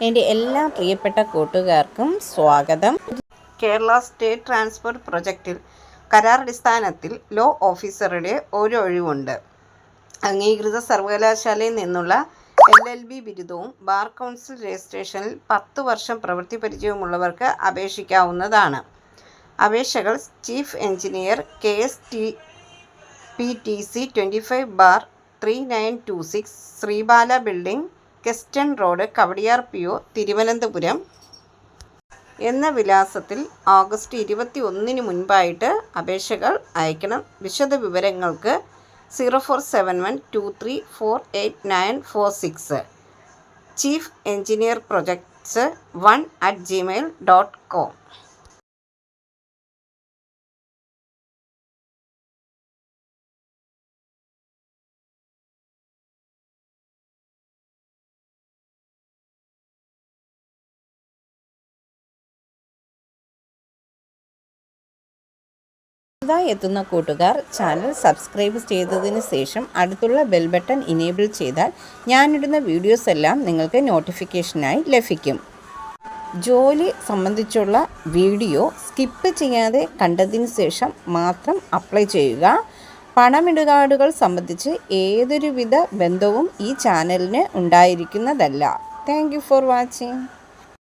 എൻ്റെ എല്ലാ പ്രിയപ്പെട്ട കൂട്ടുകാർക്കും സ്വാഗതം. കേരള സ്റ്റേറ്റ് ട്രാൻസ്പോർട്ട് പ്രൊജക്റ്റിൽ കരാറടിസ്ഥാനത്തിൽ ലോ ഓഫീസറുടെ ഒരു ഒഴിവുണ്ട്. അംഗീകൃത സർവകലാശാലയിൽ നിന്നുള്ള LLB ബിരുദവും ബാർ കൗൺസിൽ രജിസ്ട്രേഷനിൽ 10 വർഷം പ്രവൃത്തി പരിചയമുള്ളവർക്ക് അപേക്ഷിക്കാവുന്നതാണ്. അപേക്ഷകൾ chief engineer KSPTC 25/3926 Sreebala building, Keston road, Kowdiar PO, Thiruvananthapuram എന്ന വിലാസത്തിൽ ഓഗസ്റ്റ് 21 മുൻപായിട്ട് അപേക്ഷകൾ അയക്കണം. വിശദ വിവരങ്ങൾക്ക് 0471234896 ചീഫ് എഞ്ചിനീയർ പ്രൊജക്ട്സ് 1@gmail.com. പുതുതായി എത്തുന്ന കൂട്ടുകാർ ചാനൽ സബ്സ്ക്രൈബ് ചെയ്തതിന് ശേഷം അടുത്തുള്ള ബെൽ ബട്ടൺ ഇനേബിൾ ചെയ്താൽ ഞാനിടുന്ന വീഡിയോസ് എല്ലാം നിങ്ങൾക്ക് നോട്ടിഫിക്കേഷനായി ലഭിക്കും. ജോലി സംബന്ധിച്ചുള്ള വീഡിയോ സ്കിപ്പ് ചെയ്യാതെ കണ്ടതിന് ശേഷം മാത്രം അപ്ലൈ ചെയ്യുക. പണമിടപാടുകൾ സംബന്ധിച്ച് ഏതൊരുവിധ ബന്ധവും ഈ ചാനലിന് ഉണ്ടായിരിക്കുന്നതല്ല. Thank you for watching.